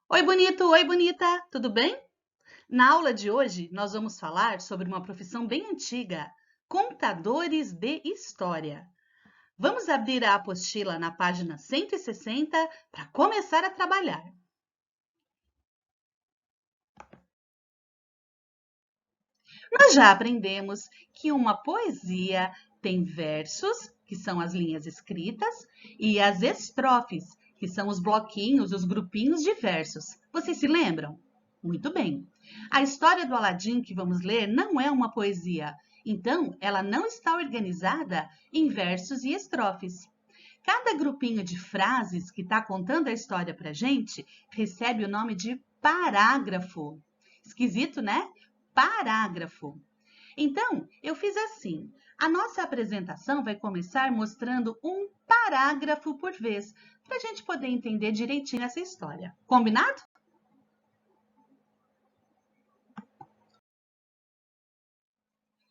Oi, bonito! Oi, bonita! Tudo bem? Na aula de hoje, nós vamos falar sobre uma profissão bem antiga, contadores de história. Vamos abrir a apostila na página 160 para começar a trabalhar. Nós já aprendemos que uma poesia tem versos, que são as linhas escritas, e as estrofes, que são os bloquinhos, os grupinhos de versos. Vocês se lembram? Muito bem. A história do Aladim que vamos ler não é uma poesia, então ela não está organizada em versos e estrofes. Cada grupinho de frases que está contando a história para a gente recebe o nome de parágrafo. Esquisito, né? Parágrafo. Então, eu fiz assim. A nossa apresentação vai começar mostrando um parágrafo por vez, para a gente poder entender direitinho essa história. Combinado?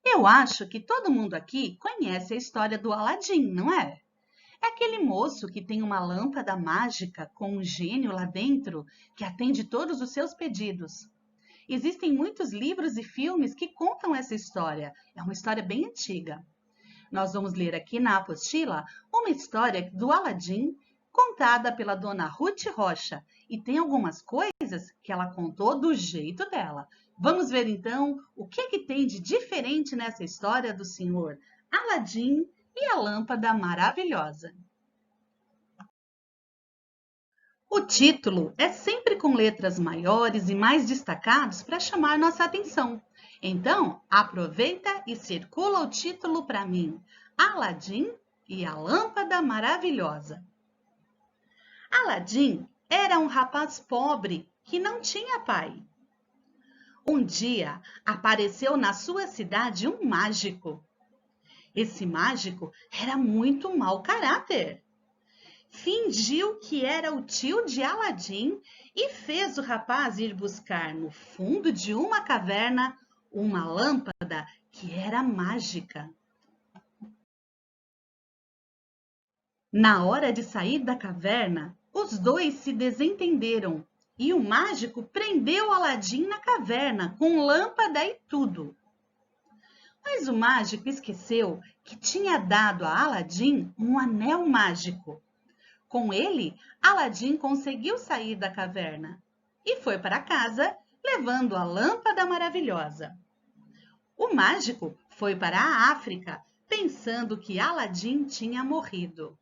Eu acho que todo mundo aqui conhece a história do Aladim, não é? É aquele moço que tem uma lâmpada mágica com um gênio lá dentro que atende todos os seus pedidos. Existem muitos livros e filmes que contam essa história. É uma história bem antiga. Nós vamos ler aqui na apostila uma história do Aladim contada pela dona Ruth Rocha. E tem algumas coisas que ela contou do jeito dela. Vamos ver então o que tem de diferente nessa história do senhor Aladim e a lâmpada maravilhosa. O título é sempre com letras maiores e mais destacados para chamar nossa atenção. Então, aproveita e circula o título para mim: Aladim e a Lâmpada Maravilhosa. Aladim era um rapaz pobre que não tinha pai. Um dia apareceu na sua cidade um mágico. Esse mágico era muito mau caráter. Fingiu que era o tio de Aladim e fez o rapaz ir buscar no fundo de uma caverna uma lâmpada que era mágica. Na hora de sair da caverna, os dois se desentenderam e o mágico prendeu Aladim na caverna com lâmpada e tudo. Mas o mágico esqueceu que tinha dado a Aladim um anel mágico. Com ele, Aladim conseguiu sair da caverna e foi para casa, levando a lâmpada maravilhosa. O mágico foi para a África, pensando que Aladim tinha morrido.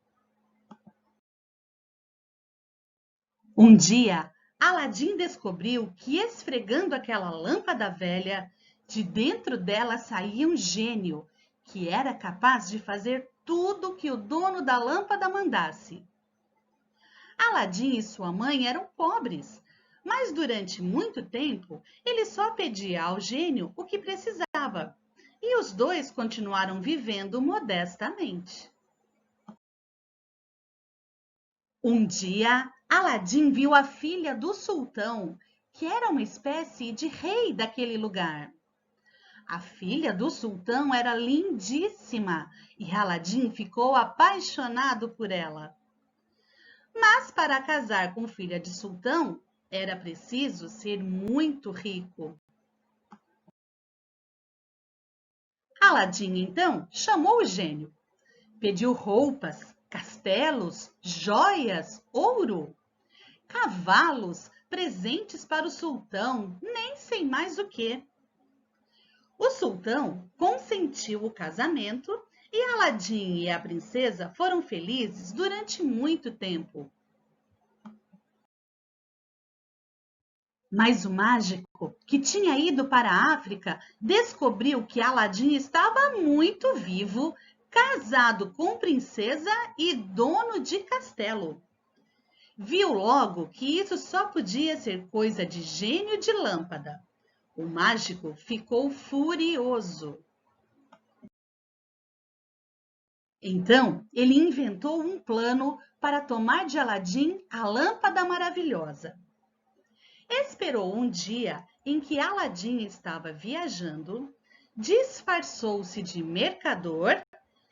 Um dia, Aladim descobriu que esfregando aquela lâmpada velha, de dentro dela saía um gênio que era capaz de fazer tudo que o dono da lâmpada mandasse. Aladim e sua mãe eram pobres, mas durante muito tempo ele só pedia ao gênio o que precisava, e os dois continuaram vivendo modestamente. Um dia, Aladim viu a filha do sultão, que era uma espécie de rei daquele lugar. A filha do sultão era lindíssima e Aladim ficou apaixonado por ela. Mas para casar com filha de sultão, era preciso ser muito rico. Aladim, então, chamou o gênio. Pediu roupas, castelos, joias, ouro, cavalos, presentes para o sultão, nem sei mais o que. O sultão consentiu o casamento e Aladim e a princesa foram felizes durante muito tempo. Mas o mágico, que tinha ido para a África, descobriu que Aladim estava muito vivo, casado com princesa e dono de castelo. Viu logo que isso só podia ser coisa de gênio de lâmpada. O mágico ficou furioso. Então, ele inventou um plano para tomar de Aladim a lâmpada maravilhosa. Esperou um dia em que Aladim estava viajando, disfarçou-se de mercador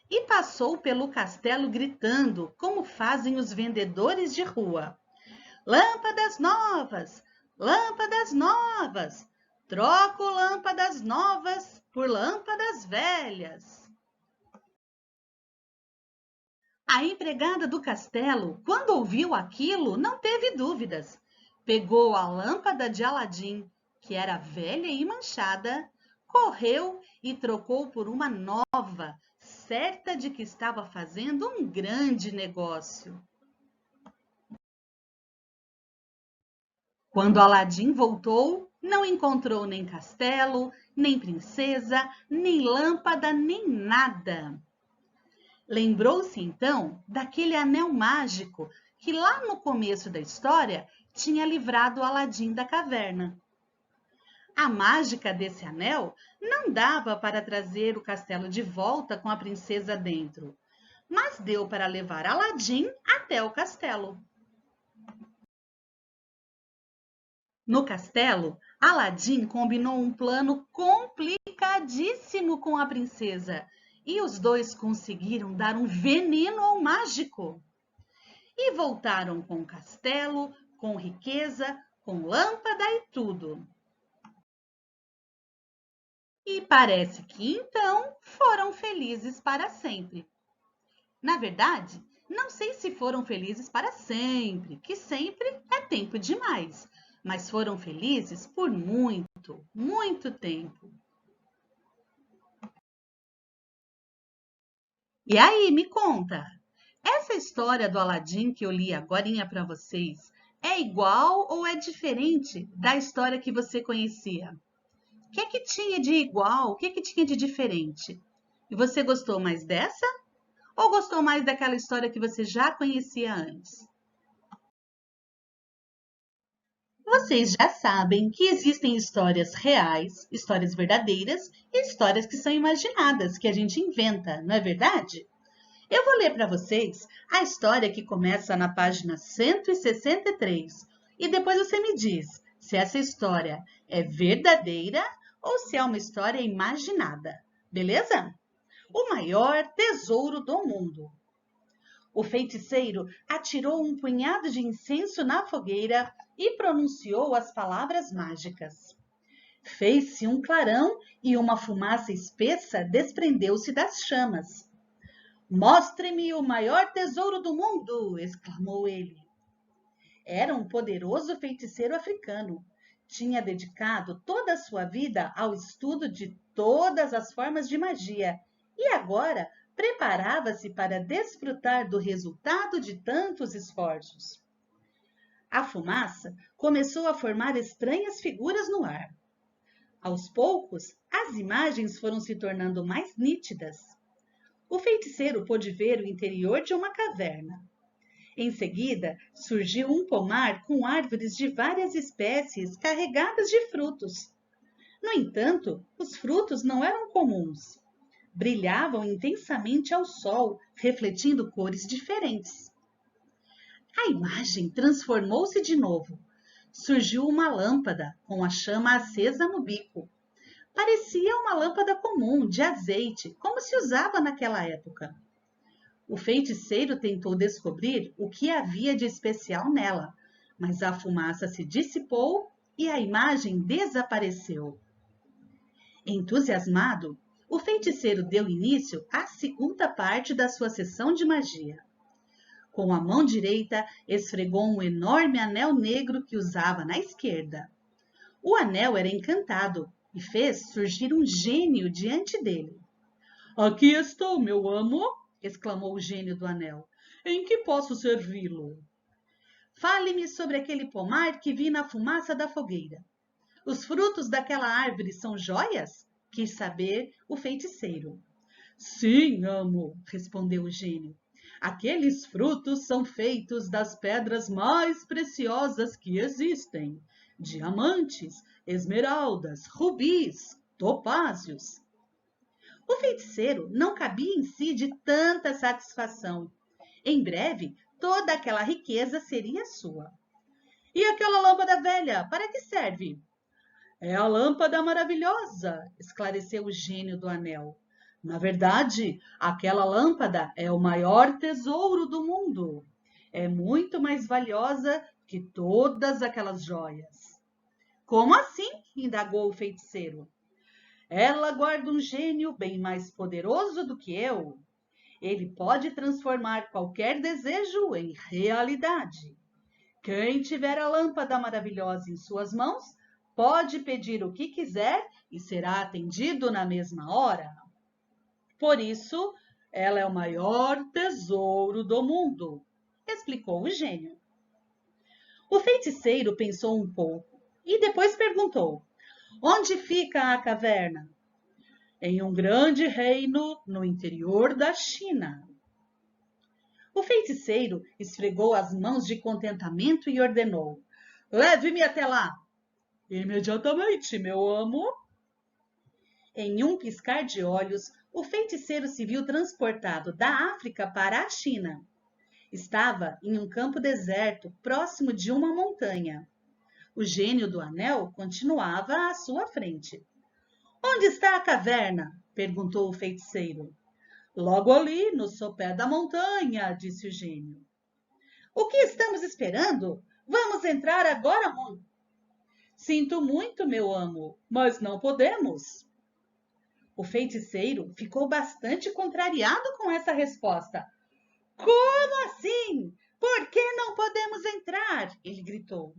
e passou pelo castelo gritando, como fazem os vendedores de rua: Lâmpadas novas! Lâmpadas novas! Troco lâmpadas novas por lâmpadas velhas. A empregada do castelo, quando ouviu aquilo, não teve dúvidas. Pegou a lâmpada de Aladim, que era velha e manchada, correu e trocou por uma nova, certa de que estava fazendo um grande negócio. Quando Aladim voltou, não encontrou nem castelo, nem princesa, nem lâmpada, nem nada. Lembrou-se então daquele anel mágico que lá no começo da história tinha livrado Aladim da caverna. A mágica desse anel não dava para trazer o castelo de volta com a princesa dentro, mas deu para levar Aladim até o castelo. No castelo, Aladim combinou um plano complicadíssimo com a princesa e os dois conseguiram dar um veneno ao mágico. E voltaram com o castelo, com riqueza, com lâmpada e tudo. E parece que então foram felizes para sempre. Na verdade, não sei se foram felizes para sempre, que sempre é tempo demais, mas foram felizes por muito, muito tempo. E aí, me conta, essa história do Aladim que eu li agorinha para vocês é igual ou é diferente da história que você conhecia? O que é que tinha de igual? O que é que tinha de diferente? E você gostou mais dessa ou gostou mais daquela história que você já conhecia antes? Vocês já sabem que existem histórias reais, histórias verdadeiras e histórias que são imaginadas, que a gente inventa, não é verdade? Eu vou ler para vocês a história que começa na página 163 e depois você me diz se essa história é verdadeira ou se é uma história imaginada, beleza? O maior tesouro do mundo. O feiticeiro atirou um punhado de incenso na fogueira e pronunciou as palavras mágicas. Fez-se um clarão e uma fumaça espessa desprendeu-se das chamas. Mostre-me o maior tesouro do mundo! Exclamou ele. Era um poderoso feiticeiro africano. Tinha dedicado toda a sua vida ao estudo de todas as formas de magia e agora preparava-se para desfrutar do resultado de tantos esforços. A fumaça começou a formar estranhas figuras no ar. Aos poucos, as imagens foram se tornando mais nítidas. O feiticeiro pôde ver o interior de uma caverna. Em seguida, surgiu um pomar com árvores de várias espécies carregadas de frutos. No entanto, os frutos não eram comuns. Brilhavam intensamente ao sol, refletindo cores diferentes. A imagem transformou-se de novo. Surgiu uma lâmpada com a chama acesa no bico. Parecia uma lâmpada comum, de azeite, como se usava naquela época. O feiticeiro tentou descobrir o que havia de especial nela, mas a fumaça se dissipou e a imagem desapareceu. Entusiasmado, o feiticeiro deu início à segunda parte da sua sessão de magia. Com a mão direita, esfregou um enorme anel negro que usava na esquerda. O anel era encantado e fez surgir um gênio diante dele. Aqui estou, meu amo, exclamou o gênio do anel. Em que posso servi-lo? Fale-me sobre aquele pomar que vi na fumaça da fogueira. Os frutos daquela árvore são joias? Quis saber o feiticeiro. Sim, amo, respondeu o gênio. Aqueles frutos são feitos das pedras mais preciosas que existem. Diamantes, esmeraldas, rubis, topázios. O feiticeiro não cabia em si de tanta satisfação. Em breve, toda aquela riqueza seria sua. E aquela lâmpada velha, para que serve? É a lâmpada maravilhosa, esclareceu o gênio do anel. Na verdade, aquela lâmpada é o maior tesouro do mundo. É muito mais valiosa que todas aquelas joias. Como assim? Indagou o feiticeiro. Ela guarda um gênio bem mais poderoso do que eu. Ele pode transformar qualquer desejo em realidade. Quem tiver a lâmpada maravilhosa em suas mãos, pode pedir o que quiser e será atendido na mesma hora. Por isso, ela é o maior tesouro do mundo, explicou o gênio. O feiticeiro pensou um pouco e depois perguntou: onde fica a caverna? Em um grande reino no interior da China. O feiticeiro esfregou as mãos de contentamento e ordenou: leve-me até lá. Imediatamente, meu amo. Em um piscar de olhos, o feiticeiro se viu transportado da África para a China. Estava em um campo deserto, próximo de uma montanha. O gênio do anel continuava à sua frente. Onde está a caverna? Perguntou o feiticeiro. Logo ali, no sopé da montanha, disse o gênio. O que estamos esperando? Vamos entrar agora, Mon. Sinto muito, meu amo, mas não podemos. O feiticeiro ficou bastante contrariado com essa resposta. Como assim? Por que não podemos entrar? Ele gritou.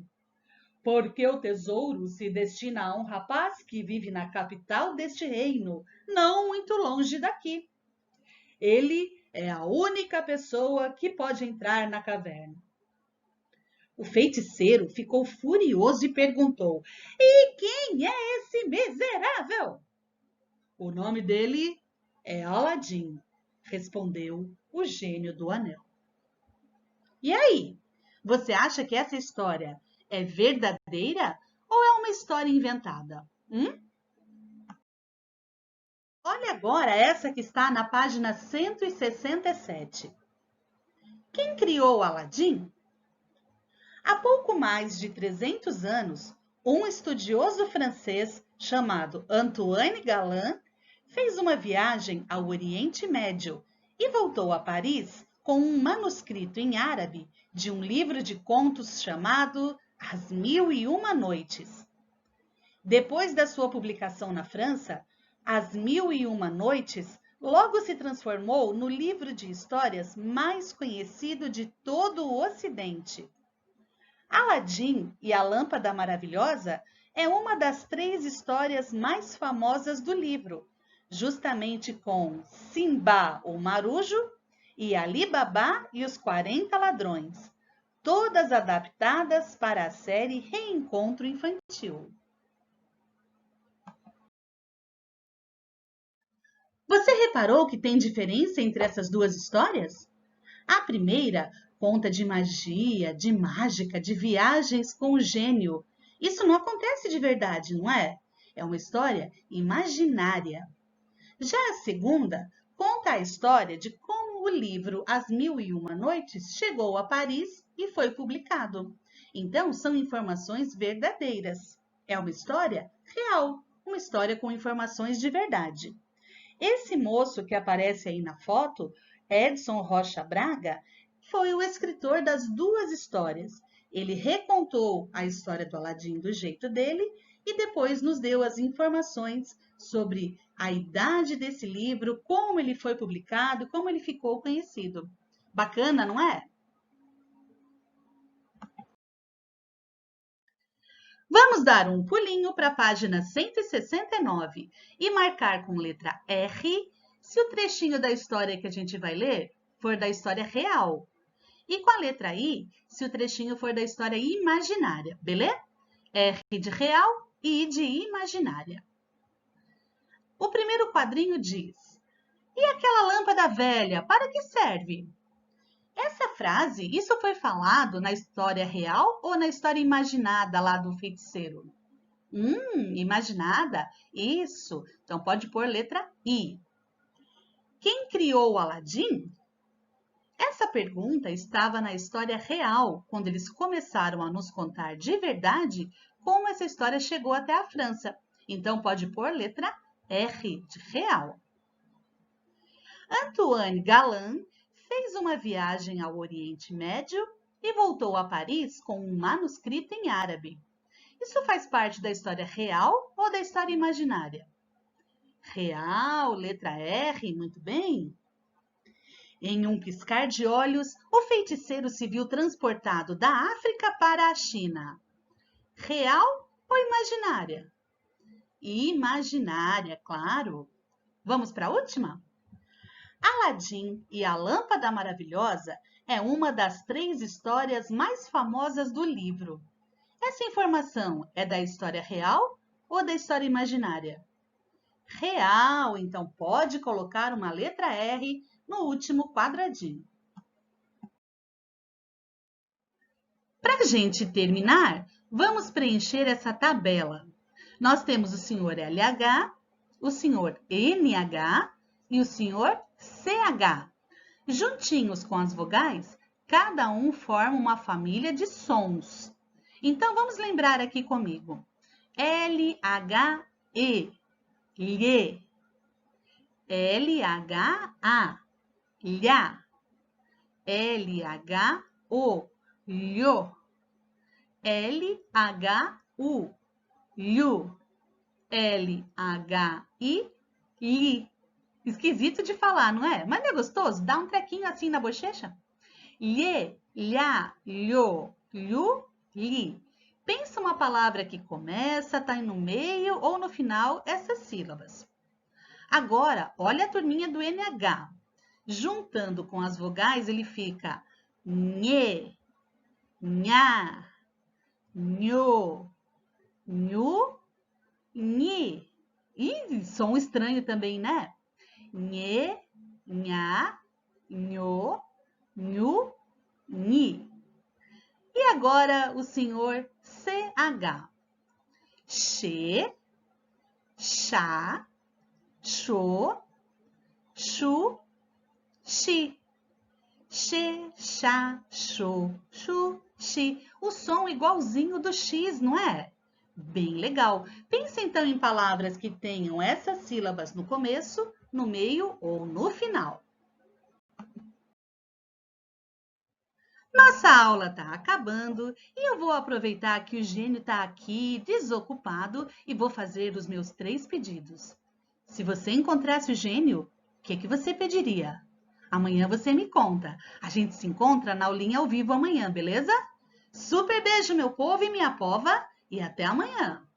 Porque o tesouro se destina a um rapaz que vive na capital deste reino, não muito longe daqui. Ele é a única pessoa que pode entrar na caverna. O feiticeiro ficou furioso e perguntou: e quem é esse miserável? O nome dele é Aladim, respondeu o gênio do anel. E aí, você acha que essa história é verdadeira ou é uma história inventada? Olha agora essa que está na página 167. Quem criou Aladim? Há pouco mais de 300 anos, um estudioso francês chamado Antoine Galland fez uma viagem ao Oriente Médio e voltou a Paris com um manuscrito em árabe de um livro de contos chamado As Mil e Uma Noites. Depois da sua publicação na França, As Mil e Uma Noites logo se transformou no livro de histórias mais conhecido de todo o Ocidente. Aladim e a Lâmpada Maravilhosa é uma das 3 histórias mais famosas do livro, justamente com Simba o Marujo e Ali Babá e os 40 Ladrões, todas adaptadas para a série Reencontro Infantil. Você reparou que tem diferença entre essas 2 histórias? A primeira conta de magia, de mágica, de viagens com o gênio. Isso não acontece de verdade, não é? É uma história imaginária. Já a segunda conta a história de como o livro As Mil e Uma Noites chegou a Paris e foi publicado. Então, são informações verdadeiras. É uma história real, uma história com informações de verdade. Esse moço que aparece aí na foto, Edson Rocha Braga, foi o escritor das 2 histórias. Ele recontou a história do Aladim do jeito dele e depois nos deu as informações sobre a idade desse livro, como ele foi publicado, como ele ficou conhecido. Bacana, não é? Vamos dar um pulinho para a página 169 e marcar com letra R se o trechinho da história que a gente vai ler for da história real. E com a letra I, se o trechinho for da história imaginária, beleza? R de real e I de imaginária. O primeiro quadrinho diz: e aquela lâmpada velha, para que serve? Essa frase, isso foi falado na história real ou na história imaginada lá do feiticeiro? Imaginada? Isso. Então pode pôr letra I. Quem criou o Aladim? Essa pergunta estava na história real, quando eles começaram a nos contar de verdade como essa história chegou até a França. Então pode pôr letra R de real. Antoine Galland fez uma viagem ao Oriente Médio e voltou a Paris com um manuscrito em árabe. Isso faz parte da história real ou da história imaginária? Real, letra R, muito bem. Em um piscar de olhos, o feiticeiro se viu transportado da África para a China. Real ou imaginária? Imaginária, claro. Vamos para a última? Aladim e a Lâmpada Maravilhosa é uma das 3 histórias mais famosas do livro. Essa informação é da história real ou da história imaginária? Real, então pode colocar uma letra R no último quadradinho. Para a gente terminar, vamos preencher essa tabela. Nós temos o senhor LH, o senhor NH e o senhor CH. Juntinhos com as vogais, cada um forma uma família de sons. Então, vamos lembrar aqui comigo. L-H-E, lhe. L-H-A, lhá. L-H-O, lhô. L-H-U, lhu. L-H-I, li. Esquisito de falar, não é? Mas não é gostoso? Dá um trequinho assim na bochecha. Lhe, lhá, lhô, lhu, li. Pensa uma palavra que começa, está no meio ou no final essas sílabas. Agora, olha a turminha do NH. Juntando com as vogais, ele fica nhê, nha, nhô, nhu, nhi. Ih, som estranho também, né? Nhê, nha, nhô, nhu, nhi. E agora o senhor CH. Xê, chá, xô, chu, xi. Xê, chá, xô, chu, xi. O som igualzinho do X, não é? Bem legal. Pense então em palavras que tenham essas sílabas no começo, no meio ou no final. Nossa aula está acabando e eu vou aproveitar que o gênio está aqui desocupado e vou fazer os meus 3 pedidos. Se você encontrasse o gênio, o que você pediria? Amanhã você me conta. A gente se encontra na aulinha ao vivo amanhã, beleza? Super beijo, meu povo e minha pova, e até amanhã!